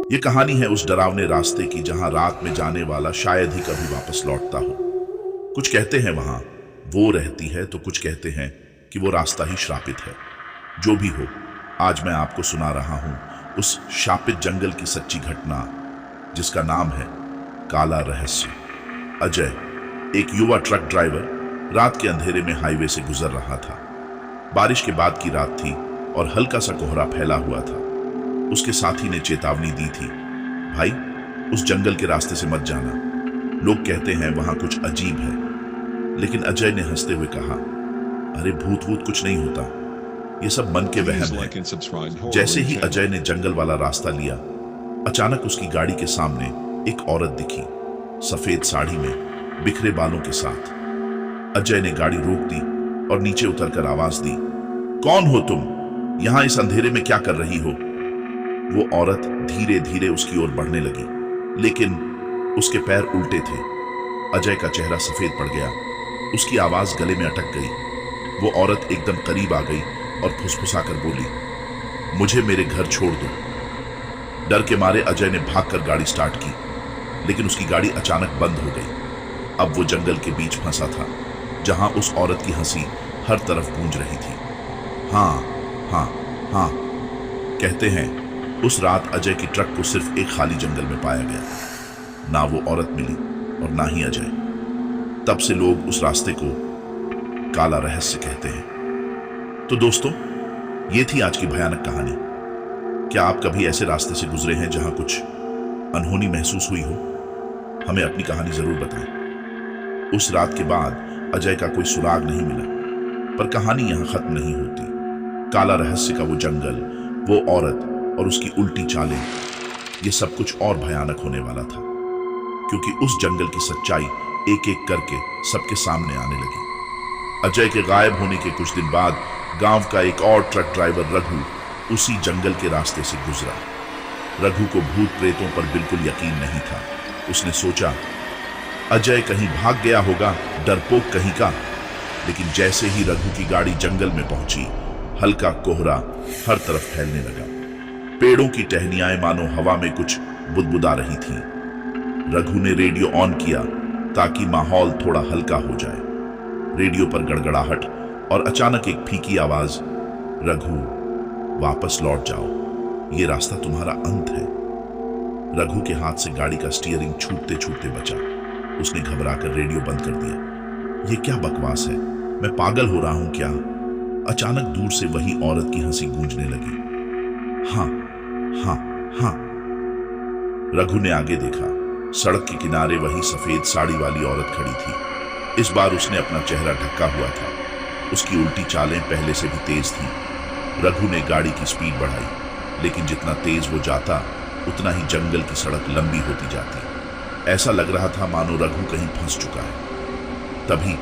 ये कहानी है उस डरावने रास्ते की जहां रात में जाने वाला शायद ही कभी वापस लौटता हो। कुछ कहते हैं वहां वो रहती है तो कुछ कहते हैं कि वो रास्ता ही श्रापित है। जो भी हो, आज मैं आपको सुना रहा हूं उस शापित जंगल की सच्ची घटना जिसका नाम है काला रहस्य। अजय, एक युवा ट्रक ड्राइवर, रात के अंधेरे में हाईवे से गुजर रहा था। बारिश के बाद की रात थी और हल्का सा कोहरा फैला हुआ था। उसके साथी ने चेतावनी दी थी, भाई उस जंगल के रास्ते से मत जाना, लोग कहते हैं वहां कुछ अजीब है। लेकिन अजय ने हंसते हुए कहा, अरे भूत वूत कुछ नहीं होता, ये सब मन के वहम है। जैसे ही अजय ने जंगल वाला रास्ता लिया, अचानक उसकी गाड़ी के सामने एक औरत दिखी, सफेद साड़ी में, बिखरे बालों के साथ। अजय ने गाड़ी रोक दी और नीचे उतरकर आवाज दी, कौन हो तुम? यहां इस अंधेरे में क्या कर रही हो? वो औरत धीरे धीरे उसकी ओर बढ़ने लगी, लेकिन उसके पैर उल्टे थे। अजय का चेहरा सफेद पड़ गया, उसकी आवाज गले में अटक गई। वो औरत एकदम करीब आ गई और फुसफुसाकर बोली, मुझे मेरे घर छोड़ दो। डर के मारे अजय ने भागकर गाड़ी स्टार्ट की, लेकिन उसकी गाड़ी अचानक बंद हो गई। अब वो जंगल के बीच फंसा था, जहां उस औरत की हंसी हर तरफ गूंज रही थी। हाँ हाँ हाँ, कहते हैं उस रात अजय की ट्रक को सिर्फ एक खाली जंगल में पाया गया। ना वो औरत मिली और ना ही अजय। तब से लोग उस रास्ते को काला रहस्य कहते हैं। तो दोस्तों, ये थी आज की भयानक कहानी। क्या आप कभी ऐसे रास्ते से गुजरे हैं जहां कुछ अनहोनी महसूस हुई हो? हमें अपनी कहानी जरूर बताएं। उस रात के बाद अजय का कोई सुराग नहीं मिला, पर कहानी यहां खत्म नहीं होती। काला रहस्य का वो जंगल, वो औरत और उसकी उल्टी चालें, ये सब कुछ और भयानक होने वाला था, क्योंकि उस जंगल की सच्चाई एक एक करके सबके सामने आने लगी। अजय के गायब होने के कुछ दिन बाद गांव का एक और ट्रक ड्राइवर रघु उसी जंगल के रास्ते से गुजरा। रघु को भूत प्रेतों पर बिल्कुल यकीन नहीं था। उसने सोचा, अजय कहीं भाग गया होगा, डरपोक कहीं का। लेकिन जैसे ही रघु की गाड़ी जंगल में पहुंची, हल्का कोहरा हर तरफ फैलने लगा। पेड़ों की टहनियां मानो हवा में कुछ बुदबुदा रही थीं। रघु ने रेडियो ऑन किया ताकि माहौल थोड़ा हल्का हो जाए। रेडियो पर गड़गड़ाहट और अचानक एक फीकी आवाज, रघु वापस लौट जाओ, ये रास्ता तुम्हारा अंत है। रघु के हाथ से गाड़ी का स्टीयरिंग छूटते छूटते बचा। उसने घबराकर रेडियो बंद कर दिया। ये क्या बकवास है, मैं पागल हो रहा हूं क्या? अचानक दूर से वही औरत की हंसी गूंजने लगी। हाँ हाँ हाँ। रघु ने आगे देखा, सड़क के किनारे वही सफेद साड़ी वाली औरत खड़ी थी। इस बार उसने अपना चेहरा ढका हुआ था। उसकी उल्टी चालें पहले से भी तेज थीं। रघु ने गाड़ी की स्पीड बढ़ाई, लेकिन जितना तेज वो जाता, उतना ही जंगल की सड़क लंबी होती जाती। ऐसा लग रहा था मानो रघु कहीं फंस चुका है। तभी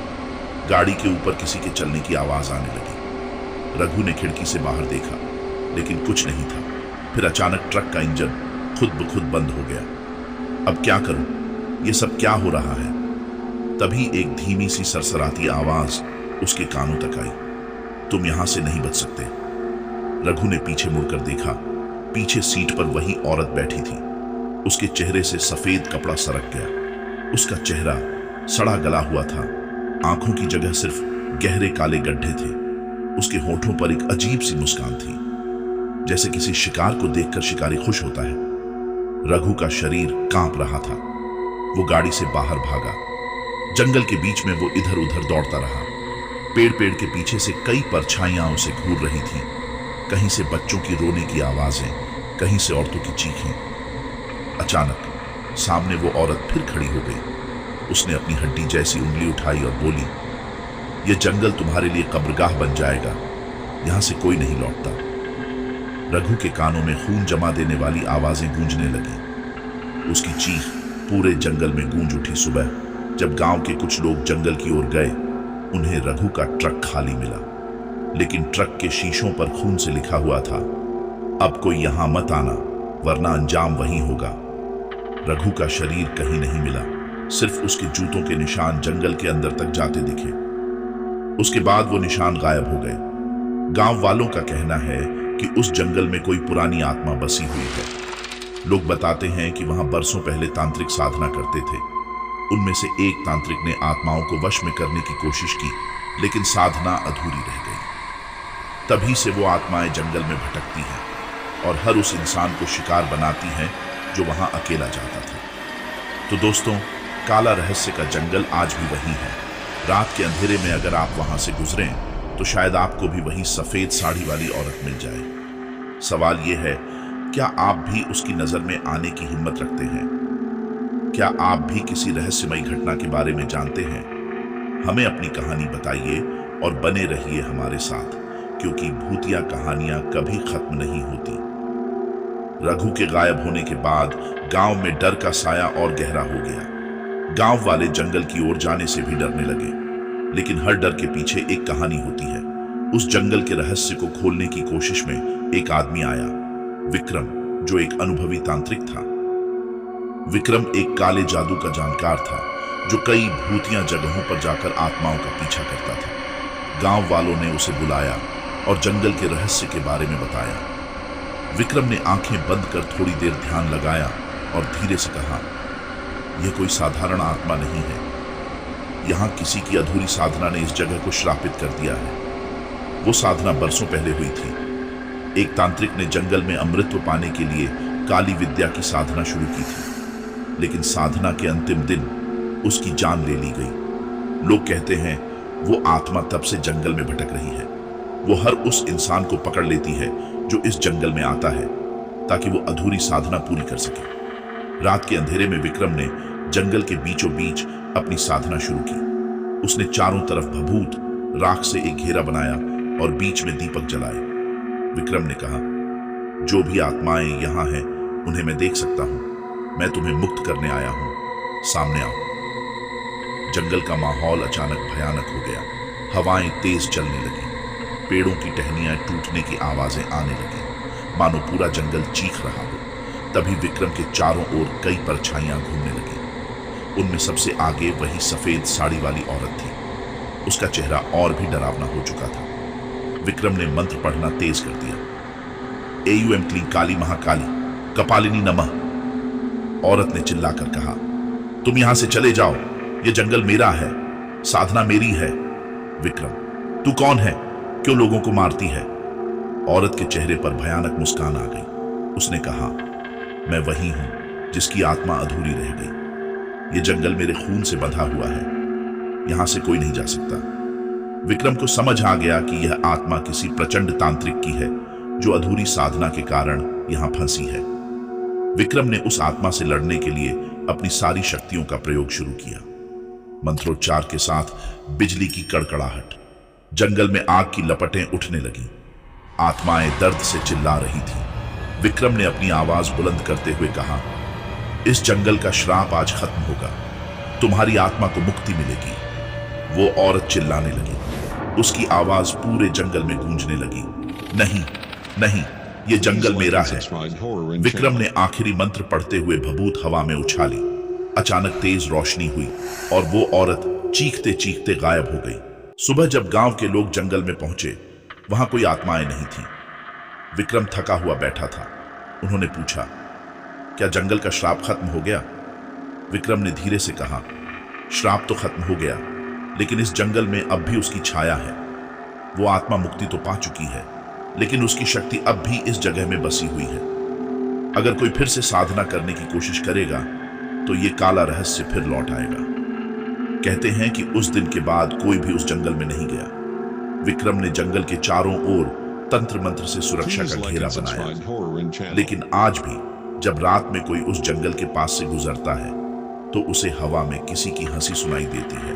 गाड़ी के ऊपर किसी के चलने की आवाज आने लगी। रघु ने खिड़की से बाहर देखा, लेकिन कुछ नहीं था। फिर अचानक ट्रक का इंजन खुद ब खुद बंद हो गया। अब क्या करूं? ये सब क्या हो रहा है? तभी एक धीमी सी सरसराती आवाज उसके कानों तक आई, तुम यहां से नहीं बच सकते। रघु ने पीछे मुड़कर देखा। पीछे सीट पर वही औरत बैठी थी। उसके चेहरे से सफेद कपड़ा सरक गया। उसका चेहरा सड़ा गला हुआ था। आंखों की जगह सिर्फ गहरे काले गड्ढे थे। उसके होठों पर एक अजीब सी मुस्कान थी, जैसे किसी शिकार को देखकर शिकारी खुश होता है। रघु का शरीर कांप रहा था। वो गाड़ी से बाहर भागा। जंगल के बीच में वो इधर उधर दौड़ता रहा। पेड़ पेड़ के पीछे से कई परछाइयां उसे घूर रही थीं। कहीं से बच्चों की रोने की आवाजें, कहीं से औरतों की चीखें। अचानक सामने वो औरत फिर खड़ी हो गई। उसने अपनी हड्डी जैसी उंगली उठाई और बोली, ये जंगल तुम्हारे लिए कब्रगाह बन जाएगा, यहां से कोई नहीं लौटता। रघु के कानों में खून जमा देने वाली आवाजें गूंजने लगी। उसकी चीख पूरे जंगल में गूंज उठी। सुबह जब गांव के कुछ लोग जंगल की ओर गए, उन्हें रघु का ट्रक खाली मिला, लेकिन ट्रक के शीशों पर खून से लिखा हुआ था, अब कोई यहां मत आना, वरना अंजाम वहीं होगा। रघु का शरीर कहीं नहीं मिला, सिर्फ उसके जूतों के निशान जंगल के अंदर तक जाते दिखे। उसके बाद वो निशान गायब हो गए। गांव वालों का कहना है कि उस जंगल में कोई पुरानी आत्मा बसी हुई है। लोग बताते हैं कि वहां बरसों पहले तांत्रिक साधना करते थे। उनमें से एक तांत्रिक ने आत्माओं को वश में करने की कोशिश की, लेकिन साधना अधूरी रह गई। तभी से वो आत्माएं जंगल में भटकती हैं और हर उस इंसान को शिकार बनाती हैं जो वहां अकेला जाता था। तो दोस्तों, काला रहस्य का जंगल आज भी वही है। रात के अंधेरे में अगर आप वहां से गुजरें तो शायद आपको भी वही सफेद साड़ी वाली औरत मिल जाए। सवाल यह है, क्या आप भी उसकी नजर में आने की हिम्मत रखते हैं? क्या आप भी किसी रहस्यमयी घटना के बारे में जानते हैं? हमें अपनी कहानी बताइए और बने रहिए हमारे साथ, क्योंकि भूतिया कहानियां कभी खत्म नहीं होती। रघु के गायब होने के बाद गांव में डर का साया और गहरा हो गया। गांव वाले जंगल की ओर जाने से भी डरने लगे, लेकिन हर डर के पीछे एक कहानी होती है। उस जंगल के रहस्य को खोलने की कोशिश में एक आदमी आया, विक्रम, जो एक अनुभवी तांत्रिक था। विक्रम एक काले जादू का जानकार था, जो कई भूतिया जगहों पर जाकर आत्माओं का पीछा करता था। गांव वालों ने उसे बुलाया और जंगल के रहस्य के बारे में बताया। विक्रम ने आंखें बंद कर थोड़ी देर ध्यान लगाया और धीरे से कहा, यह कोई साधारण आत्मा नहीं है। यहां किसी की अधूरी साधना ने इस जगह को श्रापित कर दिया है। वो साधना बरसों पहले हुई थी। एक तांत्रिक ने जंगल में अमृतत्व पाने के लिए काली विद्या की साधना शुरू की थी, लेकिन साधना के अंतिम दिन उसकी जान ले ली गई। लोग कहते हैं वो आत्मा तब से जंगल में भटक रही है। वो हर उस इंसान को पकड़ लेती है जो इस जंगल में आता है, ताकि वो अधूरी साधना पूरी कर सके। रात के अंधेरे में विक्रम ने जंगल के बीचों बीच अपनी साधना शुरू की। उसने चारों तरफ भभूत राख से एक घेरा बनाया और बीच में दीपक जलाए। विक्रम ने कहा, जो भी आत्माएं यहां हैं उन्हें मैं देख सकता हूं। मैं तुम्हें मुक्त करने आया हूं, सामने आओ। जंगल का माहौल अचानक भयानक हो गया। हवाएं तेज चलने लगी, पेड़ों की टहनियां टूटने की आवाजें आने लगी, मानो पूरा जंगल चीख रहा हो। तभी विक्रम के चारों ओर कई परछाइयां घूमने लगी। उनमें सबसे आगे वही सफेद साड़ी वाली औरत थी। उसका चेहरा और भी डरावना हो चुका था। विक्रम ने मंत्र पढ़ना तेज कर दिया। एयूएम क्लीं काली महाकाली कपालिनी नमः। औरत ने चिल्लाकर कहा, तुम यहां से चले जाओ, यह जंगल मेरा है, साधना मेरी है। विक्रम, तू कौन है? क्यों लोगों को मारती है? औरत के चेहरे पर भयानक मुस्कान आ गई। उसने कहा, मैं वही हूं जिसकी आत्मा अधूरी रह गई। यह जंगल मेरे खून से बंधा हुआ है, यहां से कोई नहीं जा सकता। विक्रम को समझ आ गया कि यह आत्मा किसी प्रचंड तांत्रिक की है, जो अधूरी साधना के कारण यहां फंसी है। विक्रम ने उस आत्मा से लड़ने के लिए अपनी सारी शक्तियों का प्रयोग शुरू किया। मंत्रोच्चार के साथ बिजली की कड़कड़ाहट, जंगल में आग की लपटें उठने लगी। आत्माएं दर्द से चिल्ला रही थी। विक्रम ने अपनी आवाज बुलंद करते हुए कहा, इस जंगल का श्राप आज खत्म होगा, तुम्हारी आत्मा को मुक्ति मिलेगी। वो औरत चिल्लाने लगी। उसकी आवाज पूरे जंगल में गूंजने लगी, नहीं नहीं, ये जंगल मेरा है। विक्रम ने आखिरी मंत्र पढ़ते हुए भभूत हवा में उछाली। अचानक तेज रोशनी हुई और वो औरत चीखते चीखते गायब हो गई। सुबह जब गांव के लोग जंगल में पहुंचे, वहां कोई आत्माएं नहीं थी। विक्रम थका हुआ बैठा था। उन्होंने पूछा, क्या जंगल का श्राप खत्म हो गया? विक्रम ने धीरे से कहा, श्राप तो खत्म हो गया, लेकिन इस जंगल में अब भी उसकी छाया है। वो आत्मा मुक्ति तो पा चुकी है, लेकिन उसकी शक्ति अब भी इस जगह में बसी हुई है। अगर कोई फिर से साधना करने की कोशिश करेगा तो ये काला रहस्य फिर लौट आएगा। कहते हैं कि उस दिन के बाद कोई भी उस जंगल में नहीं गया। विक्रम ने जंगल के चारों ओर तंत्र मंत्र से सुरक्षा का घेरा बनाया, लेकिन आज भी जब रात में कोई उस जंगल के पास से गुजरता है तो उसे हवा में किसी की हंसी सुनाई देती है।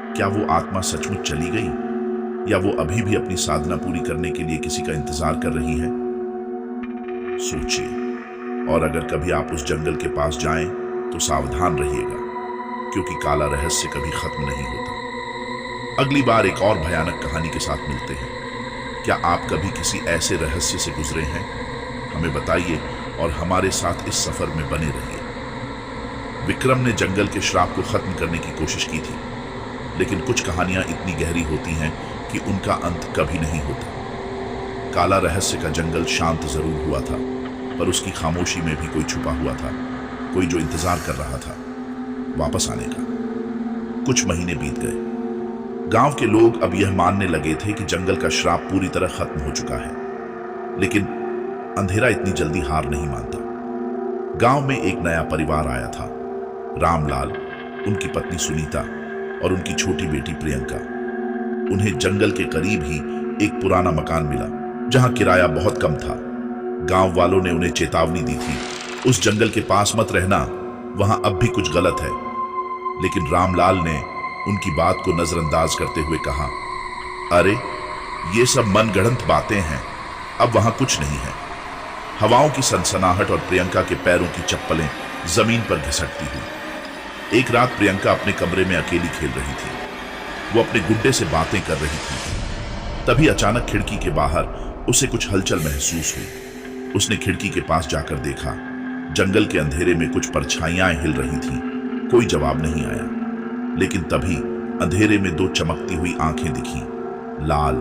क्या वो आत्मा सचमुच चली गई, या वो अभी भी अपनी साधना पूरी करने के लिए किसी का इंतजार कर रही है? सोचिए, और अगर कभी आप उस जंगल के पास जाएं तो सावधान रहिएगा, क्योंकि काला रहस्य कभी खत्म नहीं होता। अगली बार एक और भयानक कहानी के साथ मिलते हैं। क्या आप कभी किसी ऐसे रहस्य से गुजरे हैं? हमें बताइए और हमारे साथ इस सफर में बने रहिए। विक्रम ने जंगल के श्राप को खत्म करने की कोशिश की थी, लेकिन कुछ कहानियां इतनी गहरी होती हैं कि उनका अंत कभी नहीं होता। काला रहस्य का जंगल शांत जरूर हुआ था, पर उसकी खामोशी में भी कोई छुपा हुआ था, कोई जो इंतजार कर रहा था वापस आने का। कुछ महीने बीत गए। गांव के लोग अब यह मानने लगे थे कि जंगल का श्राप पूरी तरह खत्म हो चुका है, लेकिन अंधेरा इतनी जल्दी हार नहीं मानता। गांव में एक नया परिवार आया था, रामलाल, उनकी पत्नी सुनीता और उनकी छोटी बेटी प्रियंका। उन्हें जंगल के करीब ही एक पुराना मकान मिला, जहां किराया बहुत कम था। गांव वालों ने उन्हें चेतावनी दी थी, उस जंगल के पास मत रहना, वहां अब भी कुछ गलत है। लेकिन रामलाल ने उनकी बात को नजरअंदाज करते हुए कहा, अरे ये सब मनगढ़ंत बातें हैं, अब वहां कुछ नहीं है। हवाओं की सनसनाहट और प्रियंका के पैरों की चप्पलें जमीन पर घिसटती हुई। एक रात प्रियंका अपने कमरे में अकेली खेल रही थी। वो अपने गुड्डे से बातें कर रही थी। तभी अचानक खिड़की के बाहर उसे कुछ हलचल महसूस हुई। उसने खिड़की के पास जाकर देखा, जंगल के अंधेरे में कुछ परछाइयां हिल रही थीं। कोई जवाब नहीं आया, लेकिन तभी अंधेरे में दो चमकती हुई आंखें दिखीं, लाल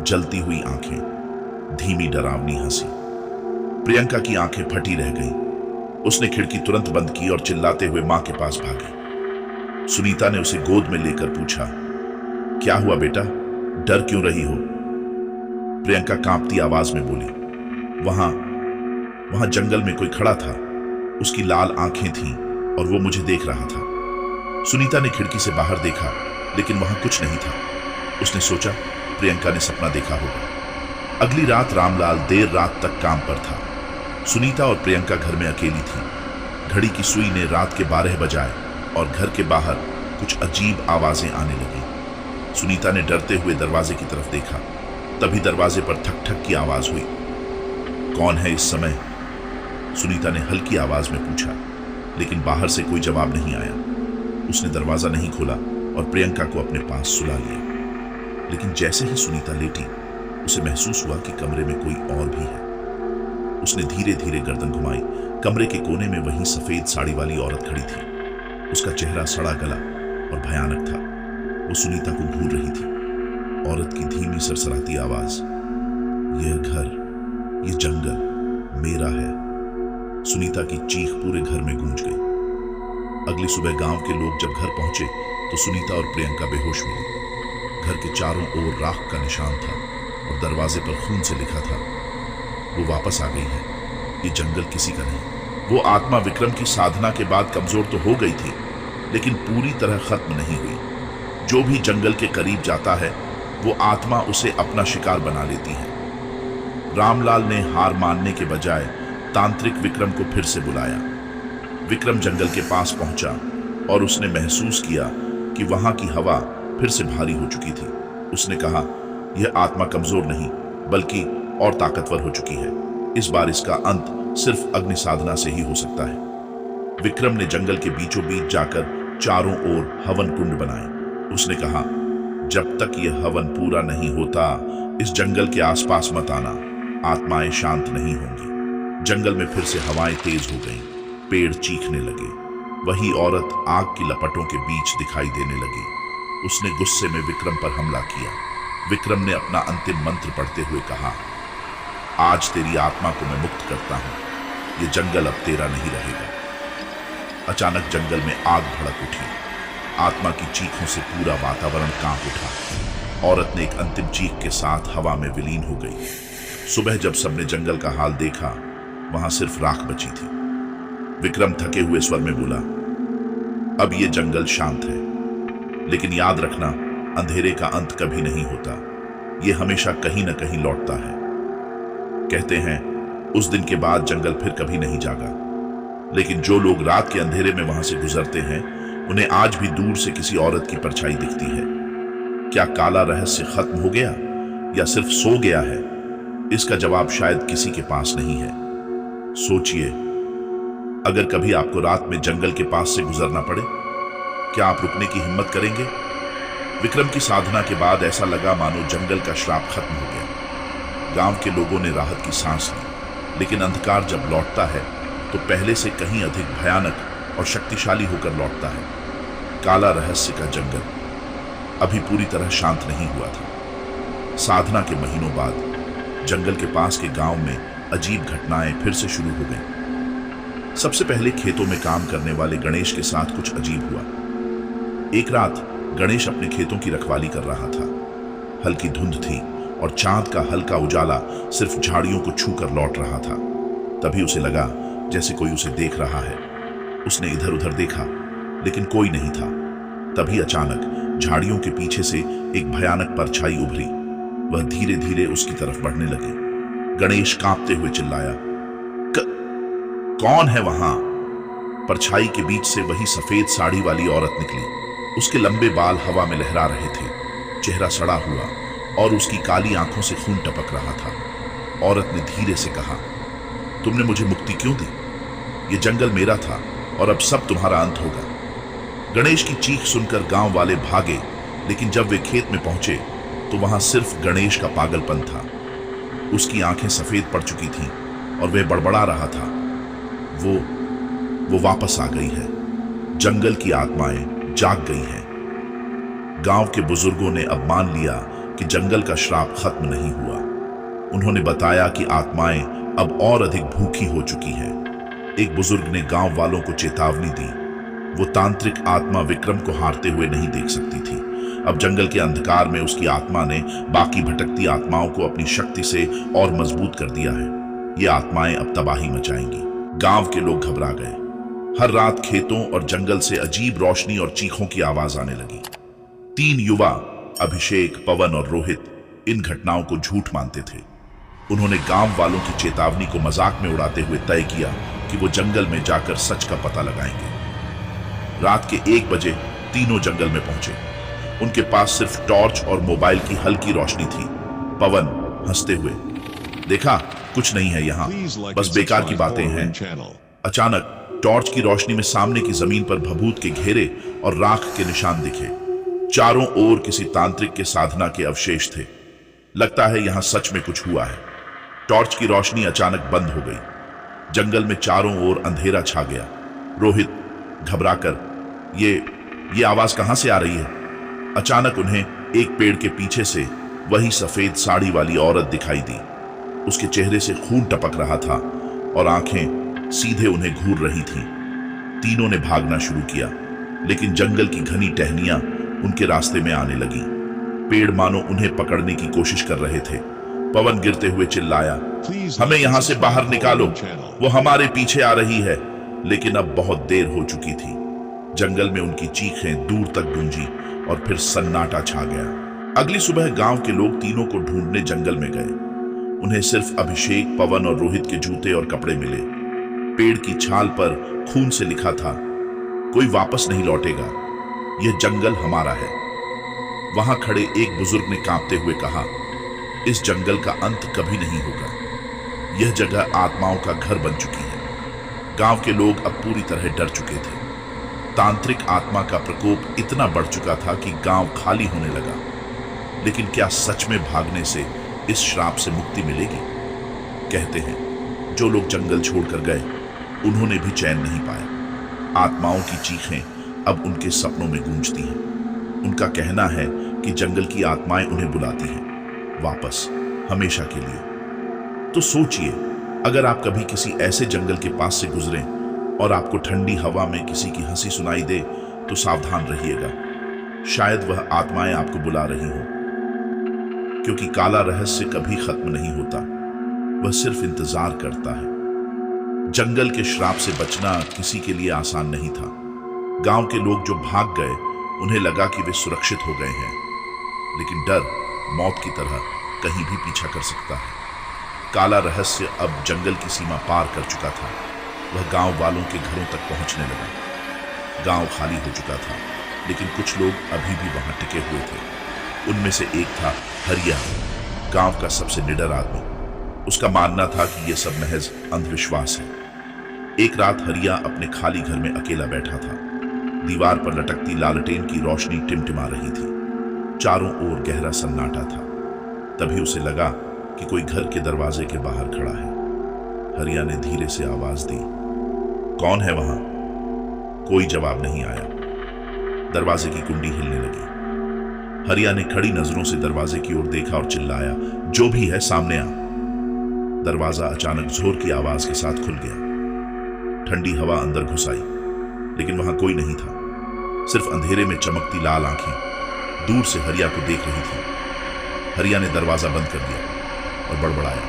जलती हुई आंखें, धीमी डरावनी हंसी। प्रियंका की आंखें फटी रह गईं। उसने खिड़की तुरंत बंद की और चिल्लाते हुए मां के पास भागी। सुनीता ने उसे गोद में लेकर पूछा, क्या हुआ बेटा, डर क्यों रही हो? प्रियंका कांपती आवाज में बोली, वहां जंगल में कोई खड़ा था, उसकी लाल आंखें थीं और वो मुझे देख रहा था। सुनीता ने खिड़की से बाहर देखा, लेकिन वहां कुछ नहीं था। उसने सोचा प्रियंका ने सपना देखा होगा। अगली रात रामलाल देर रात तक काम पर था। सुनीता और प्रियंका घर में अकेली थी। घड़ी की सुई ने रात के 12 बजाए और घर के बाहर कुछ अजीब आवाजें आने लगी। सुनीता ने डरते हुए दरवाजे की तरफ देखा। तभी दरवाजे पर ठक ठक की आवाज हुई। कौन है इस समय? सुनीता ने हल्की आवाज में पूछा, लेकिन बाहर से कोई जवाब नहीं आया। उसने दरवाजा नहीं खोला और प्रियंका को अपने पास सुला लिया। लेकिन जैसे ही सुनीता लेटी, उसे महसूस हुआ कि कमरे में कोई और भी है। उसने धीरे धीरे गर्दन घुमाई। कमरे के कोने में वही सफेद साड़ी वाली औरत खड़ी थी। उसका चेहरा सड़ा गला और भयानक था। वो सुनीता को घूर रही थी। औरत की धीमी सरसराती आवाज, यह घर, यह जंगल मेरा है। सुनीता की चीख पूरे घर में गूंज गई। अगली सुबह गांव के लोग जब घर पहुंचे तो सुनीता और प्रियंका बेहोश मिली। घर के चारों ओर राख का निशान था और दरवाजे पर खून से लिखा था, वो वापस आ गई है, ये जंगल किसी का नहीं। वो आत्मा विक्रम की साधना के बाद कमजोर तो हो गई थी, लेकिन पूरी तरह खत्म नहीं हुई। जो भी जंगल के करीब जाता है, वो आत्मा उसे अपना शिकार बना लेती है। रामलाल ने हार मानने के बजाय तांत्रिक विक्रम को फिर से बुलाया। विक्रम जंगल के पास पहुंचा और उसने महसूस किया कि वहां की हवा फिर से भारी हो चुकी थी। उसने कहा, यह आत्मा कमजोर नहीं बल्कि और ताकतवर हो चुकी है। इस बार इसका अंत सिर्फ अग्नि साधना से ही हो सकता है। विक्रम ने जंगल के बीचों बीच जाकर चारों ओर हवन कुंड बनाए। उसने कहा, जब तक यह हवन पूरा नहीं होता, इस जंगल के आसपास मत आना, आत्माएं शांत नहीं होंगी। जंगल में फिर से हवाएं तेज हो गईं, पेड़ चीखने लगे। वही औरत आग की लपटों के बीच दिखाई देने लगी। उसने गुस्से में विक्रम पर हमला किया। विक्रम ने अपना अंतिम मंत्र पढ़ते हुए कहा, आज तेरी आत्मा को मैं मुक्त करता हूं, ये जंगल अब तेरा नहीं रहेगा। अचानक जंगल में आग भड़क उठी। आत्मा की चीखों से पूरा वातावरण कांप उठा। औरत ने एक अंतिम चीख के साथ हवा में विलीन हो गई। सुबह जब सबने जंगल का हाल देखा, वहां सिर्फ राख बची थी। विक्रम थके हुए स्वर में बोला, अब ये जंगल शांत है, लेकिन याद रखना, अंधेरे का अंत कभी नहीं होता, ये हमेशा कहीं न कहीं लौटता है। कहते हैं उस दिन के बाद जंगल फिर कभी नहीं जागा, लेकिन जो लोग रात के अंधेरे में वहां से गुजरते हैं, उन्हें आज भी दूर से किसी औरत की परछाई दिखती है। क्या काला रहस्य खत्म हो गया या सिर्फ सो गया है? इसका जवाब शायद किसी के पास नहीं है। सोचिए, अगर कभी आपको रात में जंगल के पास से गुजरना पड़े, क्या आप रुकने की हिम्मत करेंगे? विक्रम की साधना के बाद ऐसा लगा मानो जंगल का श्राप खत्म हो गया। गांव के लोगों ने राहत की सांस ली, लेकिन अंधकार जब लौटता है तो पहले से कहीं अधिक भयानक और शक्तिशाली होकर लौटता है। काला रहस्य का जंगल अभी पूरी तरह शांत नहीं हुआ था। साधना के महीनों बाद जंगल के पास के गांव में अजीब घटनाएं फिर से शुरू हो गईं। सबसे पहले खेतों में काम करने वाले गणेश के साथ कुछ अजीब हुआ। एक रात गणेश अपने खेतों की रखवाली कर रहा था। हल्की धुंध थी और चांद का हल्का उजाला सिर्फ झाड़ियों को छूकर लौट रहा था। तभी उसे लगा जैसे कोई उसे देख रहा है। उसने इधर उधर देखा, लेकिन कोई नहीं था। तभी अचानक झाड़ियों के पीछे से एक भयानक परछाई उभरी। वह धीरे धीरे उसकी तरफ बढ़ने लगी। गणेश कांपते हुए चिल्लाया, कौन है वहां? परछाई के बीच से वही सफेद साड़ी वाली औरत निकली। उसके लंबे बाल हवा में लहरा रहे थे, चेहरा सड़ा हुआ और उसकी काली आंखों से खून टपक रहा था। औरत ने धीरे से कहा, तुमने मुझे मुक्ति क्यों दी? ये जंगल मेरा था और अब सब तुम्हारा अंत होगा। गणेश की चीख सुनकर गांव वाले भागे, लेकिन जब वे खेत में पहुंचे तो वहां सिर्फ गणेश का पागलपन था। उसकी आंखें सफेद पड़ चुकी थीं और वह बड़बड़ा रहा था, वो वापस आ गई है। जंगल की आत्माएं जाग गई हैं। गांव के बुजुर्गों ने अब मान लिया कि जंगल का श्राप खत्म नहीं हुआ। उन्होंने बताया कि आत्माएं अब और अधिक भूखी हो चुकी हैं। एक बुजुर्ग ने गांव वालों को चेतावनी दी। वो तांत्रिक आत्मा विक्रम को हारते हुए नहीं देख सकती थी। अब जंगल के अंधकार में उसकी आत्मा ने बाकी भटकती आत्माओं को अपनी शक्ति से और मजबूत कर दिया है। ये आत्माएं अब तबाही मचाएंगी। गांव के लोग घबरा गए। हर रात खेतों और जंगल से अजीब रोशनी और चीखों की आवाज आने लगी। 3 युवा, अभिषेक, पवन और रोहित, इन घटनाओं को झूठ मानते थे। उन्होंने गांव वालों की चेतावनी को मजाक में उड़ाते हुए तय किया कि वो जंगल में जाकर सच का पता लगाएंगे। रात के 1 बजे तीनों जंगल में पहुंचे। उनके पास सिर्फ टॉर्च और मोबाइल की हल्की रोशनी थी। पवन हंसते हुए, देखा, कुछ नहीं है यहाँ, बस बेकार की बातें हैं। अचानक टॉर्च की रोशनी में सामने की जमीन पर भभूत के घेरे और राख के निशान दिखे। चारों ओर किसी तांत्रिक के साधना के अवशेष थे। लगता है यहां सच में कुछ हुआ है। टॉर्च की रोशनी अचानक बंद हो गई। जंगल में चारों ओर अंधेरा छा गया। रोहित घबराकर, ये आवाज कहां से आ रही है? अचानक उन्हें एक पेड़ के पीछे से वही सफेद साड़ी वाली औरत दिखाई दी। उसके चेहरे से खून टपक रहा था और आंखें सीधे उन्हें घूर रही थीं। तीनों ने भागना शुरू किया, लेकिन जंगल की घनी टहनियां उनके रास्ते में आने लगी। पेड़ मानो उन्हें पकड़ने की कोशिश कर रहे थे। पवन गिरते हुए चिल्लाया, हमें यहां से बाहर निकालो, वो हमारे पीछे आ रही है। लेकिन अब बहुत देर हो चुकी थी। जंगल में उनकी चीखें दूर तक गूंजी और फिर सन्नाटा छा गया। अगली सुबह गांव के लोग तीनों को ढूंढने जंगल में गए। उन्हें सिर्फ अभिषेक, पवन और रोहित के जूते और कपड़े मिले। पेड़ की छाल पर खून से लिखा था, कोई वापस नहीं लौटेगा, यह जंगल हमारा है। वहां खड़े एक बुजुर्ग ने कांपते हुए कहा, इस जंगल का अंत कभी नहीं होगा। यह जगह आत्माओं का घर बन चुकी है। गांव के लोग अब पूरी तरह डर चुके थे। तांत्रिक आत्मा का प्रकोप इतना बढ़ चुका था कि गांव खाली होने लगा। लेकिन क्या सच में भागने से इस श्राप से मुक्ति मिलेगी? कहते हैं जो लोग जंगल छोड़कर गए उन्होंने भी चैन नहीं पाया। आत्माओं की चीखें अब उनके सपनों में गूंजती हैं। उनका कहना है कि जंगल की आत्माएं उन्हें बुलाती हैं वापस, हमेशा के लिए। तो सोचिए, अगर आप कभी किसी ऐसे जंगल के पास से गुजरें और आपको ठंडी हवा में किसी की हंसी सुनाई दे तो सावधान रहिएगा। शायद वह आत्माएं आपको बुला रही हों, क्योंकि काला रहस्य कभी खत्म नहीं होता, वह सिर्फ इंतजार करता है। जंगल के श्राप से बचना किसी के लिए आसान नहीं था। गांव के लोग जो भाग गए उन्हें लगा कि वे सुरक्षित हो गए हैं, लेकिन डर मौत की तरह कहीं भी पीछा कर सकता है। काला रहस्य अब जंगल की सीमा पार कर चुका था। वह गांव वालों के घरों तक पहुंचने लगा। गांव खाली हो चुका था, लेकिन कुछ लोग अभी भी वहां टिके हुए थे। उनमें से एक था हरिया, गांव का सबसे निडर आदमी। उसका मानना था कि यह सब महज अंधविश्वास है। एक रात हरिया अपने खाली घर में अकेला बैठा था। दीवार पर लटकती लालटेन की रोशनी टिमटिमा रही थी। चारों ओर गहरा सन्नाटा था। तभी उसे लगा कि कोई घर के दरवाजे के बाहर खड़ा है। हरिया ने धीरे से आवाज दी, कौन है वहां? कोई जवाब नहीं आया। दरवाजे की कुंडी हिलने लगी। हरिया ने खड़ी नजरों से दरवाजे की ओर देखा और चिल्लाया, जो भी है सामने आ। दरवाजा अचानक जोर की आवाज के साथ खुल गया। ठंडी हवा अंदर घुस आई, लेकिन वहां कोई नहीं था। सिर्फ अंधेरे में चमकती लाल आंखें दूर से हरिया को देख रही थी। हरिया ने दरवाजा बंद कर दिया और बड़बड़ाया,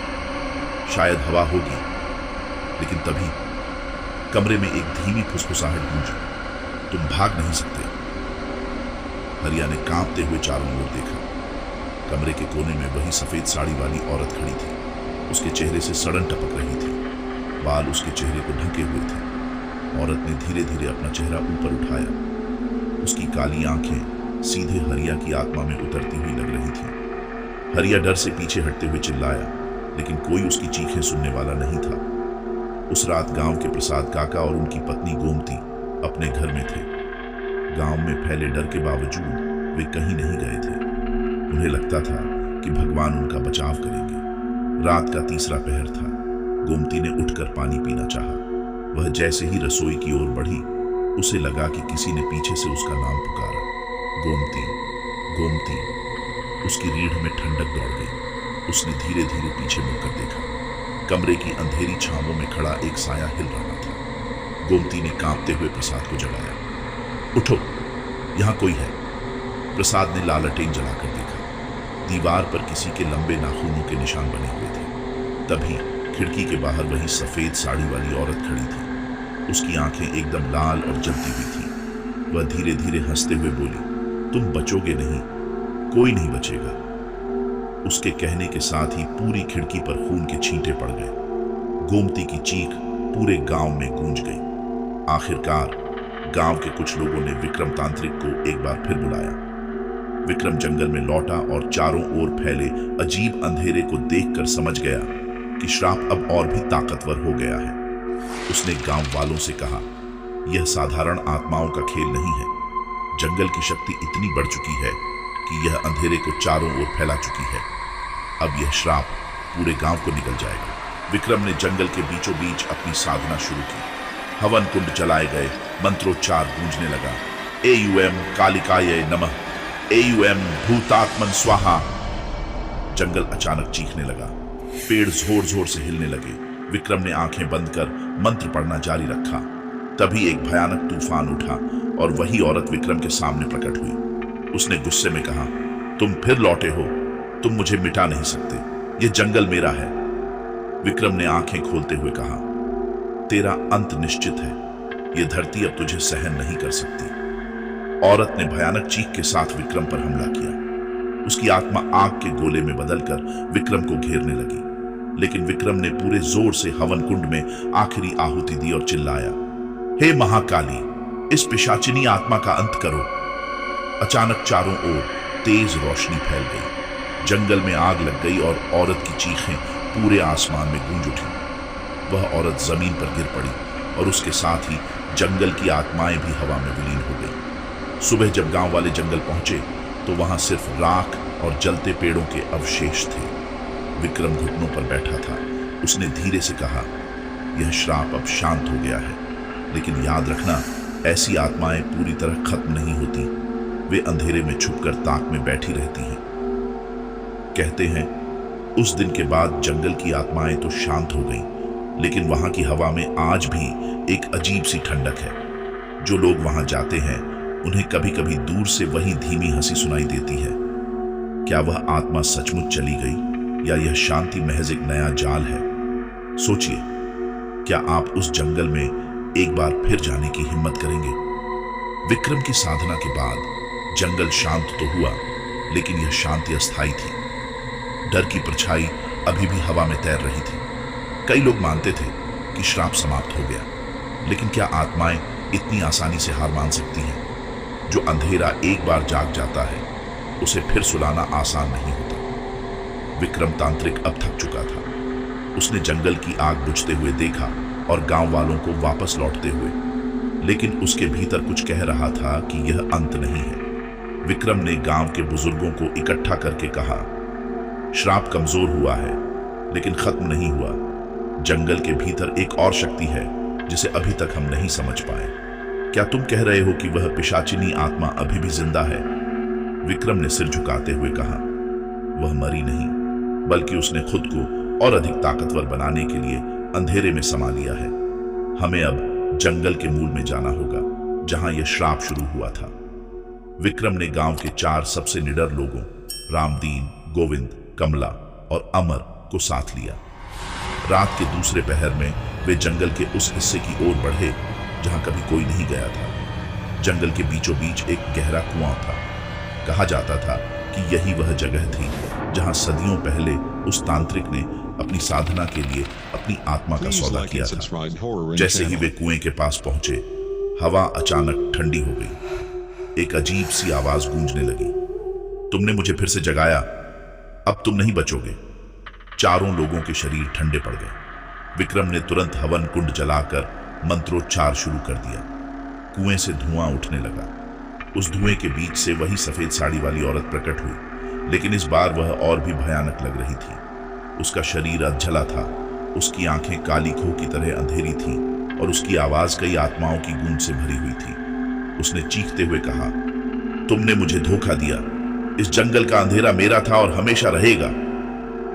शायद हवा होगी। लेकिन तभी कमरे में एक धीमी फुसफुसाहट गूंजी, तुम भाग नहीं सकते। हरिया ने कांपते हुए चारों ओर देखा। कमरे के कोने में वही सफेद साड़ी वाली औरत खड़ी थी। उसके चेहरे से सड़न टपक रही थी, बाल उसके चेहरे को ढके हुए थे। औरत ने धीरे धीरे अपना चेहरा ऊपर उठाया। उसकी काली आंखें सीधे हरिया की आत्मा में उतरती हुई लग रही थी। हरिया डर से पीछे हटते हुए चिल्लाया, लेकिन कोई उसकी चीखें सुनने वाला नहीं था। उस रात गांव के प्रसाद काका और उनकी पत्नी गोमती अपने घर में थे। गांव में फैले डर के बावजूद वे कहीं नहीं गए थे। उन्हें लगता था कि भगवान उनका बचाव करेंगे। रात का तीसरा पहर था। गोमती ने उठकर पानी पीना चाहा। वह जैसे ही रसोई की ओर बढ़ी, उसे लगा कि किसी ने पीछे से उसका नाम पुकारा, गोमती, गोमती। उसकी रीढ़ में ठंडक दौड़ गई। उसने धीरे धीरे पीछे मुड़कर देखा। कमरे की अंधेरी छांवों में खड़ा एक साया हिल रहा था। गोमती ने कांपते हुए प्रसाद को जगाया। उठो, यहां कोई है। प्रसाद ने लालटेन जलाकर देखा। दीवार पर किसी के लंबे नाखूनों के निशान बने हुए थे। तभी खिड़की के बाहर वही सफेद साड़ी वाली औरत खड़ी थी। उसकी आंखें एकदम लाल और जलती हुई थी। वह धीरे धीरे हंसते हुए बोली, तुम बचोगे नहीं, कोई नहीं बचेगा। उसके कहने के साथ ही पूरी खिड़की पर खून के छींटे पड़ गए। गोमती की चीख पूरे गांव में गूंज गई। आखिरकार गांव के कुछ लोगों ने विक्रम तांत्रिक को एक बार फिर बुलाया। विक्रम जंगल में लौटा और चारों ओर फैले अजीब अंधेरे को देखकर समझ गया कि श्राप अब और भी ताकतवर हो गया है। उसने गांव वालों से कहा, यह साधारण आत्माओं का खेल नहीं है। जंगल की शक्ति इतनी बढ़ चुकी है कि यह अंधेरे को चारों ओर फैला चुकी है। अब यह श्राप पूरे गांव को निकल जाएगा। विक्रम ने जंगल के बीचों बीच अपनी साधना शुरू की। हवन कुंड जलाए गए, मंत्रोच्चार गूंजने लगा। एयूएम कालिकाय नमः, एयूएम भूतात्मन स्वाहा। जंगल अचानक चीखने लगा। पेड़ जोर जोर से हिलने लगे। विक्रम ने आंखें बंद कर मंत्र पढ़ना जारी रखा। तभी एक भयानक तूफान उठा और वही औरत विक्रम के सामने प्रकट हुई। उसने गुस्से में कहा, तुम फिर लौटे हो। तुम मुझे मिटा नहीं सकते। यह जंगल मेरा है। विक्रम ने आंखें खोलते हुए कहा, तेरा अंत निश्चित है। यह धरती अब तुझे सहन नहीं कर सकती। औरत ने भयानक चीख के साथ विक्रम पर हमला किया। उसकी आत्मा आग के गोले में बदलकर विक्रम को घेरने लगी। लेकिन विक्रम ने पूरे जोर से हवन कुंड में आखिरी आहुति दी और चिल्लाया, हे महाकाली, इस पिशाचिनी आत्मा का अंत करो। अचानक चारों ओर तेज रोशनी फैल गई। जंगल में आग लग गई और औरत की चीखें पूरे आसमान में गूंज उठी। वह औरत जमीन पर गिर पड़ी और उसके साथ ही जंगल की आत्माएं भी हवा में विलीन हो गई। सुबह जब गांव वाले जंगल पहुंचे तो वहां सिर्फ राख और जलते पेड़ों के अवशेष थे। विक्रम घुटनों पर बैठा था। उसने धीरे से कहा, यह श्राप अब शांत हो गया है, लेकिन याद रखना, ऐसी आत्माएं पूरी तरह खत्म नहीं होती। वे अंधेरे में छुपकर ताक में बैठी रहती हैं। कहते हैं उस दिन के बाद जंगल की आत्माएं तो शांत हो गईं, लेकिन वहां की हवा में आज भी एक अजीब सी ठंडक है। जो लोग वहां जाते हैं उन्हें कभी कभी दूर से वही धीमी हंसी सुनाई देती है। क्या वह आत्मा सचमुच चली गई या यह शांति महज एक नया जाल है? सोचिए, क्या आप उस जंगल में एक बार फिर जाने की हिम्मत करेंगे? विक्रम की साधना के बाद जंगल शांत तो हुआ, लेकिन यह शांति अस्थायी थी। डर की परछाई अभी भी हवा में तैर रही थी। कई लोग मानते थे कि श्राप समाप्त हो गया, लेकिन क्या आत्माएं इतनी आसानी से हार मान सकती हैं? जो अंधेरा एक बार जाग जाता है, उसे फिर सुलाना आसान नहीं होता। विक्रम तांत्रिक अब थक चुका था। उसने जंगल की आग बुझते हुए देखा और गांव वालों को वापस लौटते हुए, लेकिन उसके भीतर कुछ कह रहा था कि यह अंत नहीं है। विक्रम ने गांव के बुजुर्गों को इकट्ठा करके कहा, श्राप कमजोर हुआ है, लेकिन खत्म नहीं हुआ। जंगल के भीतर एक और शक्ति है जिसे अभी तक हम नहीं समझ पाए। क्या तुम कह रहे हो कि वह पिशाचिनी आत्मा अभी भी जिंदा है? विक्रम ने सिर झुकाते हुए कहा, वह मरी नहीं, बल्कि उसने खुद को और अधिक ताकतवर बनाने के लिए अंधेरे में समा लिया है। हमें अब जंगल के मूल में जाना होगा, जहां यह श्राप शुरू हुआ था। विक्रम ने गांव के 4 सबसे निडर लोगों रामदीन, गोविंद, कमला और अमर को साथ लिया। रात के दूसरे पहर में वे जंगल के उस हिस्से की ओर बढ़े जहां कभी कोई नहीं गया था। जंगल के बीचों बीच एक गहरा कुआं था। कहा जाता था कि यही वह जगह थी जहां सदियों पहले उस तांत्रिक ने अपनी साधना के लिए अपनी आत्मा का सौदा किया था। जैसे ही वे कुएं के पास पहुंचे, हवा अचानक ठंडी हो गई। एक अजीब सी आवाज गूंजने लगी, तुमने मुझे फिर से जगाया, अब तुम नहीं बचोगे। चारों लोगों के शरीर ठंडे पड़ गए। विक्रम ने तुरंत हवन कुंड जलाकर मंत्रोच्चार शुरू कर दिया। कुएं से धुआं उठने लगा। उस धुएं के बीच से वही सफेद साड़ी वाली औरत प्रकट हुई, लेकिन इस बार वह और भी भयानक लग रही थी। उसका शरीर अधजला था, उसकी आंखें काली खो की तरह अंधेरी थीं और उसकी आवाज कई आत्माओं की गूंज से भरी हुई थी। उसने चीखते हुए कहा, तुमने मुझे धोखा दिया। इस जंगल का अंधेरा मेरा था और हमेशा रहेगा।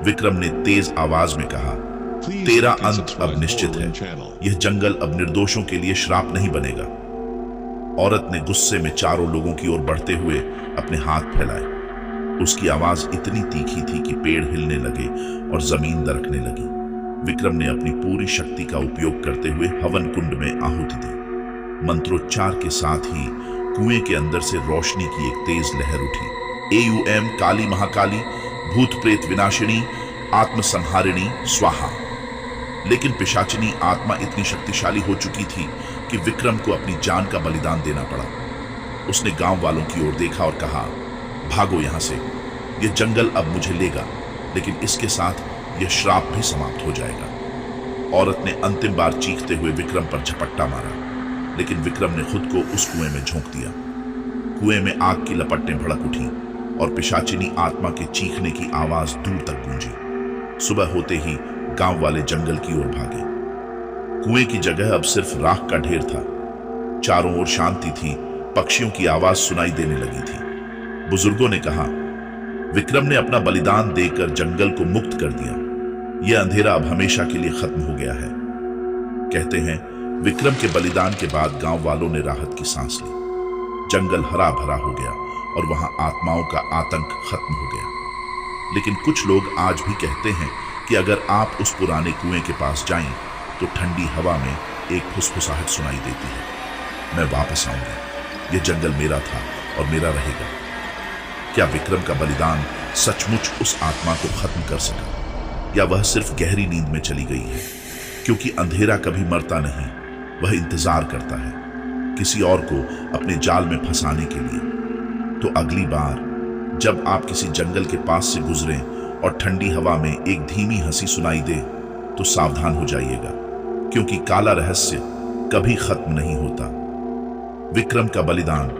विक्रम ने तेज आवाज में कहा, तेरा अंत अब निश्चित है। यह जंगल अब निर्दोषों के लिए श्राप नहीं बनेगा। औरत ने गुस्से में चारों लोगों की ओर बढ़ते हुए अपने हाथ फैलाए। उसकी आवाज इतनी तीखी थी कि पेड़ हिलने लगे और जमीन दरकने लगी। विक्रम ने अपनी पूरी शक्ति का उपयोग करते हुए हवन कुंड में आहुति दी। मंत्रोच्चार के साथ ही कुएं के अंदर से रोशनी की एक तेज लहर उठी। एयूएम काली महाकाली, भूत प्रेत विनाशिनी, आत्मसंहारिणी स्वाहा। लेकिन पिशाचिनी आत्मा इतनी शक्तिशाली हो चुकी थी कि विक्रम को अपनी जान का बलिदान देना पड़ा। उसने गांव वालों की ओर देखा और कहा, भागो यहां से। यह जंगल अब मुझे लेगा, लेकिन इसके साथ यह श्राप भी समाप्त हो जाएगा। औरत ने अंतिम बार चीखते हुए विक्रम पर झपट्टा मारा, लेकिन विक्रम ने खुद को उस कुएं में झोंक दिया। कुएं में आग की लपटें भड़क उठी और पिशाचिनी आत्मा के चीखने की आवाज दूर तक गूंजी। सुबह होते ही गांव वाले जंगल की ओर भागे। कुएं की जगह अब सिर्फ राख का ढेर था। चारों ओर शांति थी, पक्षियों की आवाज सुनाई देने लगी थी। बुजुर्गों ने कहा, विक्रम ने अपना बलिदान देकर जंगल को मुक्त कर दिया। यह अंधेरा अब हमेशा के लिए खत्म हो गया है। कहते हैं, विक्रम के बलिदान के बाद गांव वालों ने राहत की सांस ली। जंगल हरा भरा हो गया और वहां आत्माओं का आतंक खत्म हो गया। लेकिन कुछ लोग आज भी कहते हैं कि अगर आप उस पुराने कुएं के पास जाएं तो ठंडी हवा में एक फुसफुसाहट सुनाई देती है, मैं वापस आऊंगी। यह जंगल मेरा था और मेरा रहेगा। क्या विक्रम का बलिदान सचमुच उस आत्मा को खत्म कर सका, या वह सिर्फ गहरी नींद में चली गई है? क्योंकि अंधेरा कभी मरता नहीं, वह इंतजार करता है किसी और को अपने जाल में फंसाने के लिए। तो अगली बार जब आप किसी जंगल के पास से गुजरें और ठंडी हवा में एक धीमी हंसी सुनाई दे, तो सावधान हो जाइएगा, क्योंकि काला रहस्य कभी खत्म नहीं होता। विक्रम का बलिदान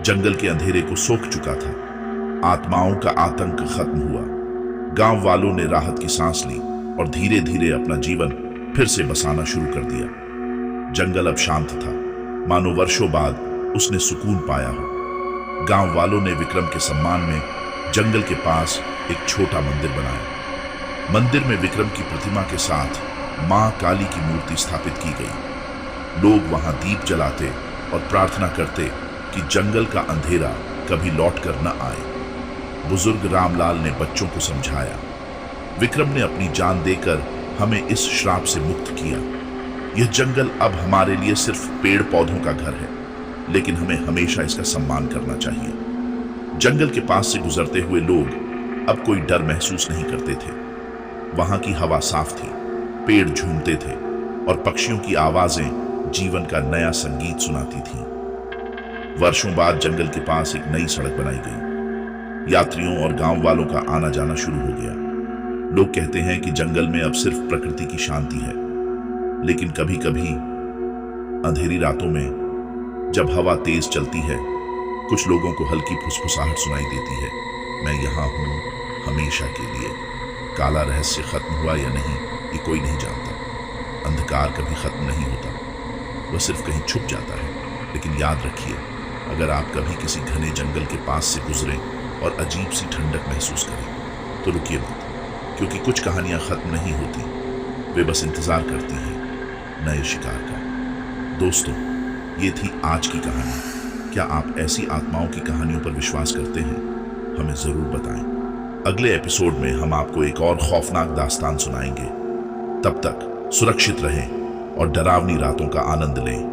जंगल के अंधेरे को सोख चुका था। आत्माओं का आतंक खत्म हुआ। गांव वालों ने राहत की सांस ली और धीरे धीरे अपना जीवन फिर से बसाना शुरू कर दिया। जंगल अब शांत था, मानो वर्षों बाद उसने सुकून पाया हो। गांव वालों ने विक्रम के सम्मान में जंगल के पास एक छोटा मंदिर बनाया। मंदिर में विक्रम की प्रतिमा के साथ मां काली की मूर्ति स्थापित की गई। लोग वहां दीप जलाते और प्रार्थना करते कि जंगल का अंधेरा कभी लौटकर न आए। बुजुर्ग रामलाल ने बच्चों को समझाया, विक्रम ने अपनी जान देकर हमें इस श्राप से मुक्त किया। यह जंगल अब हमारे लिए सिर्फ पेड़ पौधों का घर है, लेकिन हमें हमेशा इसका सम्मान करना चाहिए। जंगल के पास से गुजरते हुए लोग अब कोई डर महसूस नहीं करते थे। वहां की हवा साफ थी, पेड़ झूमते थे और पक्षियों की आवाजें जीवन का नया संगीत सुनाती थीं। वर्षों बाद जंगल के पास एक नई सड़क बनाई गई। यात्रियों और गांव वालों का आना जाना शुरू हो गया। लोग कहते हैं कि जंगल में अब सिर्फ प्रकृति की शांति है, लेकिन कभी कभी अंधेरी रातों में जब हवा तेज चलती है, कुछ लोगों को हल्की फुसफुसाहट सुनाई देती है, मैं यहां हूं हमेशा के लिए। काला रहस्य खत्म हुआ या नहीं, ये कोई नहीं जानता। अंधकार कभी खत्म नहीं होता, वह सिर्फ कहीं छुप जाता है। लेकिन याद रखिए, अगर आप कभी किसी घने जंगल के पास से गुजरें और अजीब सी ठंडक महसूस करें, तो रुकिए मत। क्योंकि कुछ कहानियां खत्म नहीं होती, वे बस इंतजार करती हैं नए शिकार का। दोस्तों, ये थी आज की कहानी। क्या आप ऐसी आत्माओं की कहानियों पर विश्वास करते हैं? हमें जरूर बताएं। अगले एपिसोड में हम आपको एक और खौफनाक दास्तान सुनाएंगे। तब तक सुरक्षित रहें और डरावनी रातों का आनंद लें।